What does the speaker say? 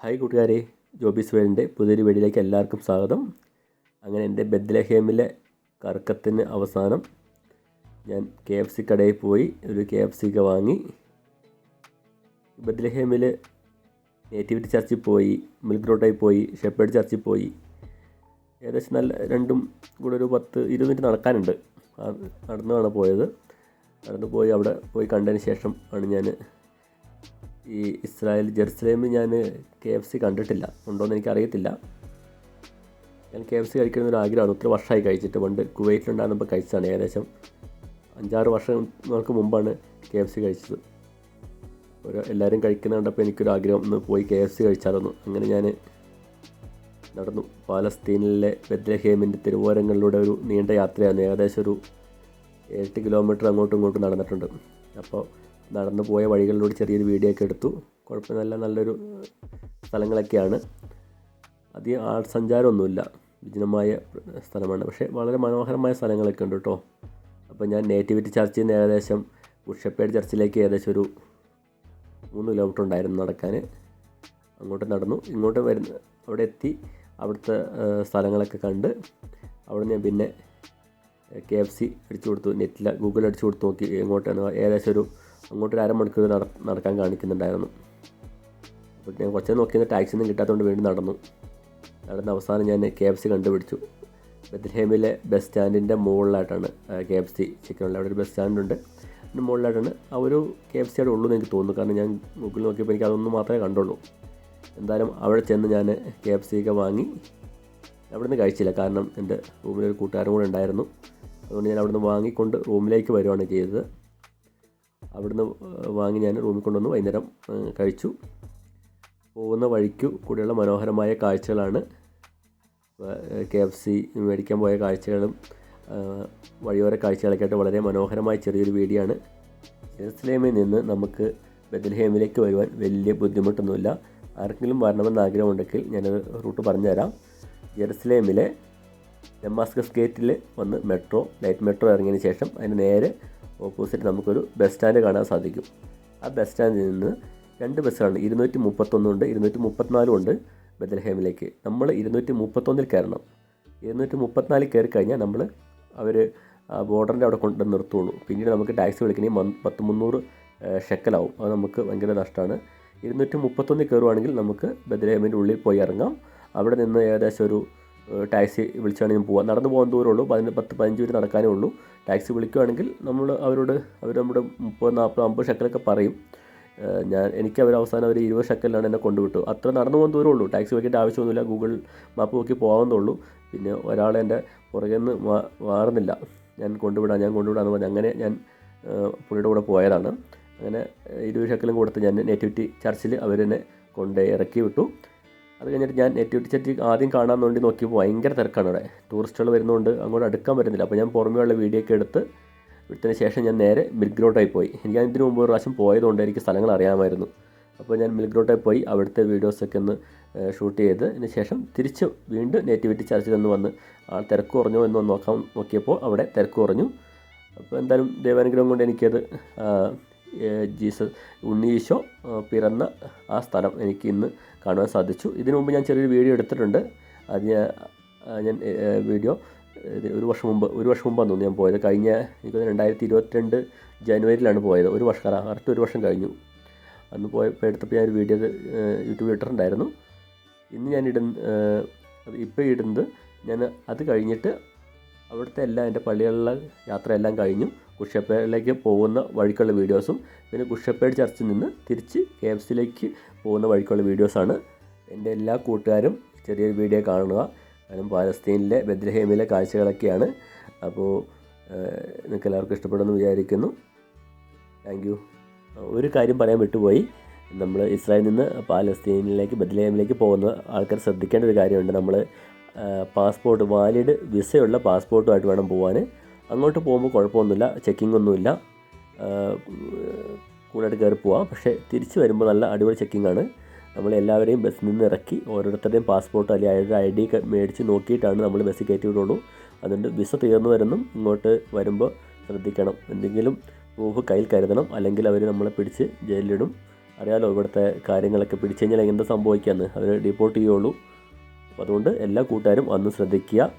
Hi കൂട്ടുകാരെ, ജോബീസ് വേൾഡിൻ്റെ പുതിയൊരു വീഡിയോയിലേക്ക് എല്ലാവർക്കും സ്വാഗതം. അങ്ങനെ എൻ്റെ ബെത്ലഹേമിലെ കറക്കത്തിന് അവസാനം ഞാൻ KFC കടയിൽ പോയി ഒരു KFC ഒക്കെ വാങ്ങി. ബെത്ലഹേമിൽ നേറ്റിവിറ്റി ചർച്ചിൽ പോയി, മിൽക്ക് റോഡിൽ പോയി, ഷെപ്പേർഡ് ചർച്ചിൽ പോയി. ഏകദേശം രണ്ടും കൂടെ ഒരു 10-20 മിനിറ്റ് നടക്കാനുണ്ട്. നടന്നാണ് പോയത്. നടന്നു പോയി അവിടെ പോയി കണ്ടതിന് ശേഷം ആണ് ഞാൻ ഈ ഇസ്രായേൽ ജെറുസലേമിൽ ഞാൻ KFC കണ്ടിട്ടില്ല, ഉണ്ടോയെന്ന് എനിക്കറിയത്തില്ല. ഞാൻ KFC കഴിക്കണമെന്നൊരു ആഗ്രഹമാണ്. ഒത്തിരി വർഷമായി കഴിച്ചിട്ട്. പണ്ട് കുവൈറ്റിലുണ്ടാകുമ്പോൾ കഴിച്ചതാണ്. ഏകദേശം 5-6 വർഷങ്ങൾക്ക് മുമ്പാണ് KFC കഴിച്ചത്. എല്ലാവരും കഴിക്കുന്ന കണ്ടപ്പോൾ എനിക്കൊരു ആഗ്രഹം, ഒന്ന് പോയി KFC കഴിച്ചാലൊന്നു. അങ്ങനെ ഞാൻ നടന്നു. പാലസ്തീനിലെ ബെത്ലഹേമിൻ്റെ തെരുവോരങ്ങളിലൂടെ ഒരു നീണ്ട യാത്രയായിരുന്നു. ഏകദേശം ഒരു 8 കിലോമീറ്റർ അങ്ങോട്ടും ഇങ്ങോട്ടും നടന്നിട്ടുണ്ട്. അപ്പോൾ നടന്നു പോയ വഴികളിലൂടെ ചെറിയൊരു വീഡിയോ ഒക്കെ എടുത്തു. കുഴപ്പമില്ല, നല്ലൊരു സ്ഥലങ്ങളൊക്കെയാണ്. അധികം ആൾസഞ്ചാരമൊന്നുമില്ല, വിജനമായ സ്ഥലമാണ്. പക്ഷേ വളരെ മനോഹരമായ സ്ഥലങ്ങളൊക്കെ ഉണ്ട് കേട്ടോ. അപ്പോൾ ഞാൻ നേറ്റിവിറ്റി ചർച്ചിൽ നിന്ന് ഏകദേശം ഷെപ്പേർഡ് ചർച്ചിലേക്ക് ഏകദേശം ഒരു 3 കിലോമീറ്റർ ഉണ്ടായിരുന്നു നടക്കാൻ. അങ്ങോട്ട് നടന്നു, ഇങ്ങോട്ട് അവിടെ എത്തി. അവിടുത്തെ സ്ഥലങ്ങളൊക്കെ കണ്ട് അവിടെ ഞാൻ പിന്നെ KFC അടിച്ചു കൊടുത്തു. നെറ്റിൽ ഗൂഗിൾ അടിച്ചു കൊടുത്ത് നോക്കി എങ്ങോട്ടാണ്. ഏകദേശം അങ്ങോട്ടൊരു അരമണിക്കൂർ നടക്കാൻ കാണിക്കുന്നുണ്ടായിരുന്നു. അപ്പോൾ ഞാൻ കുറച്ച് നോക്കിയത് ടാക്സിയൊന്നും കിട്ടാത്തതുകൊണ്ട് വീണ്ടും നടന്ന അവസാനം ഞാൻ KFC കണ്ടുപിടിച്ചു. ബെത്ലഹേമിലെ ബസ് സ്റ്റാൻഡിൻ്റെ മുകളിലായിട്ടാണ് KFC ചിക്കനുള്ള. അവിടെ ഒരു ബസ് സ്റ്റാൻഡുണ്ട്, അതിൻ്റെ മുകളിലായിട്ടാണ്. ആ ഒരു KFC അവിടെ ഉള്ളൂ എന്ന് എനിക്ക് തോന്നുന്നു. കാരണം ഞാൻ ഗൂഗിളിൽ നോക്കിയപ്പോൾ എനിക്ക് അതൊന്നും മാത്രമേ കണ്ടുള്ളൂ. എന്തായാലും അവിടെ ചെന്ന് ഞാൻ KFC ഒക്കെ വാങ്ങി. അവിടെ നിന്ന് കഴിച്ചില്ല, കാരണം എൻ്റെ റൂമിലൊരു കൂട്ടുകാരും കൂടെ ഉണ്ടായിരുന്നു. അതുകൊണ്ട് ഞാൻ അവിടെ നിന്ന് വാങ്ങിക്കൊണ്ട് റൂമിലേക്ക് വരുവാണ് ചെയ്തത്. അവിടുന്ന് വാങ്ങി ഞാൻ റൂമിൽ കൊണ്ടുവന്ന് വൈകുന്നേരം കഴിച്ചു. പോകുന്ന വഴിക്കു കൂടെയുള്ള മനോഹരമായ കാഴ്ചകളാണ്. KFC മേടിക്കാൻ പോയ കാഴ്ചകളും വഴിയോര കാഴ്ചകളൊക്കെ ആയിട്ട് വളരെ മനോഹരമായ ചെറിയൊരു വീഡിയോ ആണ്. ജെറുസലേമിൽ നിന്ന് നമുക്ക് ബെത്ലഹേമിലേക്ക് വരുവാൻ വലിയ ബുദ്ധിമുട്ടൊന്നുമില്ല. ആർക്കെങ്കിലും വരണമെന്ന് ആഗ്രഹമുണ്ടെങ്കിൽ ഞാനത് റൂട്ട് പറഞ്ഞുതരാം. ജെറുസലേമിലെ ഡമാസ്കസ് ഗേറ്റിൽ വന്ന് ലൈറ്റ് മെട്രോ ഇറങ്ങിയതിന് ശേഷം അതിന് നേരെ ഓപ്പോസിറ്റ് നമുക്കൊരു ബസ് സ്റ്റാൻഡ് കാണാൻ സാധിക്കും. ആ ബസ് സ്റ്റാൻഡിൽ നിന്ന് 2 ബസ്സുകളുണ്ട്. 231 ഉണ്ട്, 234 ഉണ്ട് ബെത്ലഹേമിലേക്ക്. നമ്മൾ 231 കയറണം. 234 കയറി കഴിഞ്ഞാൽ അവർ ബോർഡറിൻ്റെ അവിടെ കൊണ്ട് നിർത്തുള്ളൂ. പിന്നീട് നമുക്ക് ടാക്സി വിളിക്കണമെങ്കിൽ 300 ഷെക്കലാവും. അത് നമുക്ക് ഭയങ്കര നഷ്ടമാണ്. 231 കയറുവാണെങ്കിൽ നമുക്ക് ബെത്ലഹേമിൻ്റെ ഉള്ളിൽ പോയി ഇറങ്ങാം. അവിടെ നിന്ന് ഏകദേശം ഒരു ടാക്സി വിളിച്ചാണ് ഞാൻ പോകാം. നടന്നു പോകാൻ ദൂരമുള്ളൂ, 10-15 മിനിറ്റ് നടക്കാനേ ഉള്ളൂ. ടാക്സി വിളിക്കുകയാണെങ്കിൽ അവർ നമ്മുടെ 30-40-50 ഷെക്കലൊക്കെ പറയും. എനിക്ക് അവസാനം 20 ഷെക്കലിലാണ് എന്നെ കൊണ്ടുവിട്ടു. അത്ര നടന്നു പോകാൻ ദൂരമുള്ളൂ. ടാക്സി വിളിക്കേണ്ട ആവശ്യമൊന്നുമില്ല. ഗൂഗിൾ മാപ്പ് നോക്കി പോകാവുന്നുള്ളൂ. പിന്നെ ഒരാൾ എൻ്റെ പുറകെ നിന്ന് മാറുന്നില്ല. ഞാൻ കൊണ്ടുവിടാമെന്ന് പറഞ്ഞ് അങ്ങനെ ഞാൻ പുള്ളിയുടെ കൂടെ പോയതാണ്. അങ്ങനെ 20 ഷെക്കലും കൊടുത്ത് ഞാൻ നേറ്റിവിറ്റി ചർച്ചിൽ അവരെന്നെ കൊണ്ട് ഇറക്കി വിട്ടു. അത് കഴിഞ്ഞിട്ട് ഞാൻ നേറ്റിവിറ്റി ചർച്ച് ആദ്യം കാണാൻ വേണ്ടി നോക്കിയപ്പോൾ ഭയങ്കര തിരക്കാണ് അവിടെ. ടൂറിസ്റ്റുകൾ വരുന്നതുകൊണ്ട് അങ്ങോട്ട് അടുക്കാൻ പറ്റുന്നില്ല. അപ്പോൾ ഞാൻ പുറമേയുള്ള വീഡിയോ ഒക്കെ എടുത്തതിന് ശേഷം ഞാൻ നേരെ മിൽക്ക് റോഡിൽ പോയി. എനിക്ക് ഇതിന് മുമ്പ് ഒരു പ്രാവശ്യം പോയതുകൊണ്ട് എനിക്ക് സ്ഥലങ്ങൾ അറിയാമായിരുന്നു. അപ്പോൾ ഞാൻ മിൽക്ക് റോഡിൽ പോയി അവിടുത്തെ വീഡിയോസൊക്കെ ഒന്ന് ഷൂട്ട് ചെയ്തതിന് ശേഷം തിരിച്ച് വീണ്ടും നേറ്റിവിറ്റി ചർച്ചിൽ നിന്ന് വന്ന് തിരക്ക് കുറഞ്ഞോ എന്ന് നോക്കിയപ്പോൾ അവിടെ തിരക്ക് കുറഞ്ഞു. അപ്പോൾ എന്തായാലും ദൈവാനുഗ്രഹം കൊണ്ട് എനിക്കത് ഉണ്ണീശോ പിറന്ന ആ സ്ഥലം എനിക്ക് ഇന്ന് കാണുവാൻ സാധിച്ചു. ഇതിനു മുമ്പ് ഞാൻ ചെറിയൊരു വീഡിയോ എടുത്തിട്ടുണ്ട്. അത് ഞാൻ വീഡിയോ ഒരു വർഷം മുമ്പാണ് തോന്നുന്നു ഞാൻ പോയത്. കഴിഞ്ഞ എനിക്ക് 2022 ജനുവരിയിലാണ് പോയത്. കറക്റ്റ് ഒരു വർഷം കഴിഞ്ഞു. അന്ന് എടുത്തപ്പോൾ ഞാൻ ഒരു വീഡിയോ യൂട്യൂബിൽ ഇട്ടിട്ടുണ്ടായിരുന്നു. ഇന്ന് ഞാൻ ഇപ്പോൾ ഇടുന്നത് ഞാൻ അത് കഴിഞ്ഞിട്ട് അവിടുത്തെ എൻ്റെ പള്ളികളിലെ യാത്രയെല്ലാം കഴിഞ്ഞു ഷെപ്പേർഡിലേക്ക് പോകുന്ന വഴിക്കുള്ള വീഡിയോസും പിന്നെ ഷെപ്പേർഡ് ചർച്ചിൽ നിന്ന് തിരിച്ച് KFCയിലേക്ക് പോകുന്ന വഴിക്കുള്ള വീഡിയോസാണ്. എൻ്റെ എല്ലാ കൂട്ടുകാരും ചെറിയൊരു വീഡിയോ കാണുക. കാരണം പാലസ്തീനിലെ ബെത്ലഹേമിലെ കാഴ്ചകളൊക്കെയാണ്. അപ്പോൾ നിങ്ങൾക്ക് എല്ലാവർക്കും ഇഷ്ടപ്പെടുമെന്ന് വിചാരിക്കുന്നു. Thank you. ഒരു കാര്യം പറയാൻ വിട്ടുപോയി. നമ്മൾ ഇസ്രായേലിൽ നിന്ന് പാലസ്തീനിലേക്ക് ബെത്ലഹേമിലേക്ക് പോകുന്ന ആൾക്കാർ ശ്രദ്ധിക്കേണ്ട ഒരു കാര്യമുണ്ട്. നമ്മൾ പാസ്പോർട്ട് വാലിഡ് വിസയുള്ള പാസ്പോർട്ടുമായിട്ട് വേണം പോകാൻ. അങ്ങോട്ട് പോകുമ്പോൾ കുഴപ്പമൊന്നുമില്ല, ചെക്കിംഗ് ഒന്നുമില്ല, കൂടായിട്ട് കയറി പോവാം. പക്ഷേ തിരിച്ച് വരുമ്പോൾ നല്ല അടിപൊളി ചെക്കിംഗ് ആണ്. നമ്മളെല്ലാവരെയും ബസ്സിൽ നിന്ന് ഇറക്കി ഓരോരുത്തരുടെയും പാസ്പോർട്ട് അല്ലെങ്കിൽ ID ഒക്കെ മേടിച്ച് നോക്കിയിട്ടാണ് നമ്മൾ ബസ്സിൽ കയറ്റി വിടുള്ളൂ. അതുകൊണ്ട് വിസ തീർന്നു വരുന്നും ഇങ്ങോട്ട് വരുമ്പോൾ ശ്രദ്ധിക്കണം. എന്തെങ്കിലും പ്രൂഫ് കയ്യിൽ കരുതണം, അല്ലെങ്കിൽ അവർ നമ്മളെ പിടിച്ച് ജയിലിലിടും. അറിയാലോ ഇവിടുത്തെ കാര്യങ്ങളൊക്കെ, പിടിച്ചു കഴിഞ്ഞാൽ എന്താ സംഭവിക്കാമെന്ന്, അവർ ഡിപ്പോർട്ട് ചെയ്യുള്ളൂ. അപ്പോൾ അതുകൊണ്ട് എല്ലാ കൂട്ടുകാരും അന്ന് ശ്രദ്ധിക്കുക.